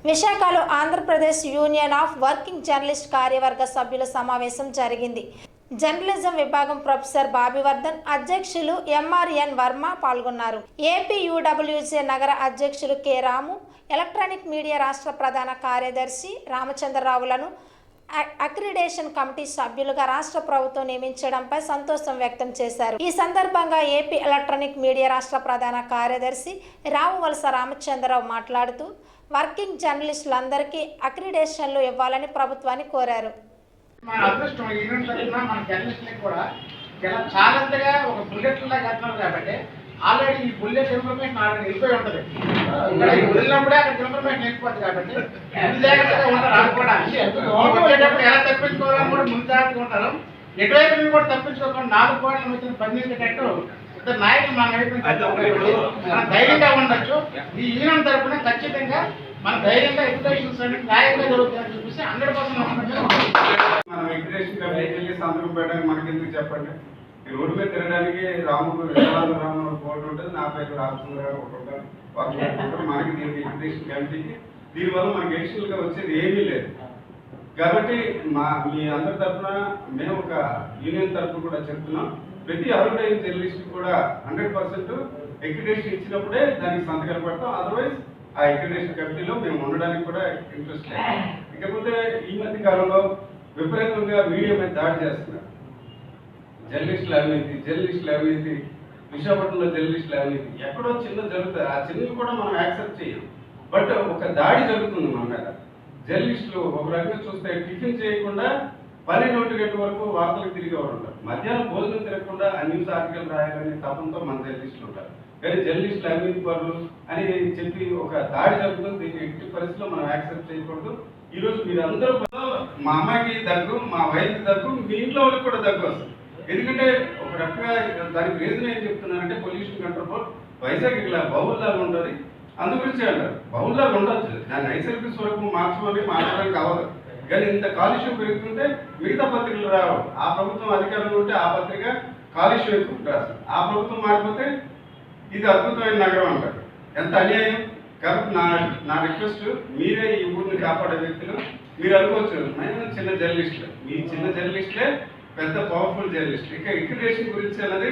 విశాఖలో Andhra Pradesh union of working journalist కార్యవర్గ సభ్యుల సమావేశం జరిగింది. జర్నలిజం విభాగం ప్రొఫెసర్ బాబివర్ధన్, అధ్యక్షులు ఎంఆర్ఎన్ వర్మ పాల్గొన్నారు. ఏపీయూడబ్ల్యూజే నగర అధ్యక్షులు కె రాము, ఎలక్ట్రానిక్ మీడియా రాష్ట్ర ప్రధాన కార్యదర్శి రామచంద్రరావులను అక్రిడేషన్ కమిటీ సభ్యులుగా రాష్ట్ర ప్రభుత్వం నియమించడంపై సంతోషం వ్యక్తం చేశారు. ఈ సందర్భంగా ఏపీ ఎలక్ట్రానిక్ మీడియా రాష్ట్ర ప్రధాన కార్యదర్శి రావువలస రామచంద్రరావు మాట్లాడుతూ వర్కింగ్ జర్నలిస్టులందరికీ అక్రిడేషన్లు ఇవ్వాలని ప్రభుత్వాన్ని కోరారు. మన అదృష్టం ఈవెంట్ తరఫున మన జర్నలిస్టులకు కూడా ఇలా చాలంతగా ఒక బుల్లెట్ లాగా కట్టినారు కాబట్టి ఆల్రెడీ ఈ బుల్లెట్ ఇన్ఫర్మేషన్ ఆల్రెడీ వెళ్ళిపోయి ఉంటుంది. ఇక్కడ వదిలినప్పుడే అక్కడ ఇన్ఫర్మేషన్ వెళ్ళిపోతుంది కాబట్టి ముందు జాగ్రత్తగా ఉంటారు. అనుకోవడానికి వచ్చేటప్పుడు ఎలా తప్పించుకోవాలని కూడా ముందు జాగ్రత్తగా ఉంటారు. ఎటువైపు నుంచి కూడా తప్పించుకోకుండా 4 కోట్ల వచ్చిన బంధించేటట్టు ఇద్దరు నాయకులు మన వైపు ధైర్యంగా ఉండొచ్చు. ఈ యూనియన్ తరఫున ఖచ్చితంగా మన ధైర్యంగా ఎడ్యుకేషన్స్ న్యాయంగా జరుగుతుందని చూపిస్తే 100% మనం ఎడ్యుకేషన్ వెళ్ళి సంతకం పెట్టడానికి మనకి ఎందుకు చెప్పండి. ఈ రోడ్డు మీద తిరగడానికి రాముడు రాముడు బోర్డు ఉంటుంది, నా పేరు రామచంద్ర గారు ఒకటి ఉంటారు, వాళ్ళు మనకి దీనికి ఎడ్యుకేషన్ కమిటీకి దీనివల్ల మనకి ఎడిషనల్గా వచ్చేది ఏమీ లేదు. కాబట్టి మీ అందరి తరఫున మేము ఒక యూనియన్ తరఫున కూడా చెప్తున్నాం, ప్రతి అర్హుడైన జర్నలిస్ట్ కూడా 100% ఎడ్యుకేషన్ ఇచ్చినప్పుడే దానికి సంతకాలు పెడతాం. అదర్వైజ్ ఆ ఎడ్యుకేషన్ కమిటీలో మేము ఉండడానికి కూడా ఇంట్రెస్ట్ లేదు. ఇకపోతే ఈ మధ్య కాలంలో విపరీతంగా మీడియా మీద దాడి చేస్తున్నారు. జర్నలిస్టుల అవినీతి విశాఖపట్నంలో జర్నలిస్టుల అవినీతి ఎక్కడో చిన్న జరుగుతుంది. ఆ చిన్నవి కూడా మనం యాక్సెప్ట్ చేయం. బట్ ఒక దాడి జరుగుతుంది మన మీద. జర్నలిస్టులు ఒక రకంగా చూస్తే టిఫిన్ చేయకుండా 12 గంటల వరకు వార్తలకు తిరిగేవారు ఉంటారు. మధ్యాహ్నం భోజనం తిరగకుండా ఆ న్యూస్ ఆర్టికల్ రాయాలనే తపంతో మన జర్నలిస్టులు ఉంటారు. కానీ జర్నలిస్టులు అవినీతి పరులు అని చెప్పి ఒక దాడి జరుగుతుంది. దీన్ని ఎట్టి పరిస్థితిలో మనం యాక్సెప్ట్ చేయకూడదు. ఈరోజు మీరందరూ మా అమ్మాయికి దగ్గు, మా వైఫ్కి దగ్గు, మీ ఇంట్లో వాళ్ళకి కూడా దగ్గు వస్తుంది. ఎందుకంటే ఒక రకంగా దానికి రీజన్ ఏం చెప్తున్నారంటే పొల్యూషన్ కంట్రోల్ బోర్డ్ వైజాగ్ ఇట్లా బౌల్లాగా ఉంటుంది, అందు గురించి అంటారు. బౌల్లాగా ఉండొచ్చు, దాన్ని నైసర్గిక స్వరూపం మార్చడానికి అవ్వదు. కానీ ఇంత కాలుష్యం పెరుగుతుంటే మిగతా పత్రికలు రావు. ఆ ప్రభుత్వం అధికారంలో ఉంటే ఆ పత్రిక కాలుష్యం ఎక్కువ రాస్తుంది. ఆ ప్రభుత్వం మారిపోతే ఇది అద్భుతమైన నగరం అంటారు. ఎంత అన్యాయం. కాబట్టి నా రిక్వెస్ట్, మీరే ఈ ఊరిని కాపాడే వ్యక్తులు. మీరు అనుకోవచ్చు మేము చిన్న జర్నలిస్టులు, మీ చిన్న జర్నలిస్టులే పెద్ద పవర్ఫుల్ జర్నలిస్టులు. ఇక ఎడ్యుకేషన్ గురించి అన్నది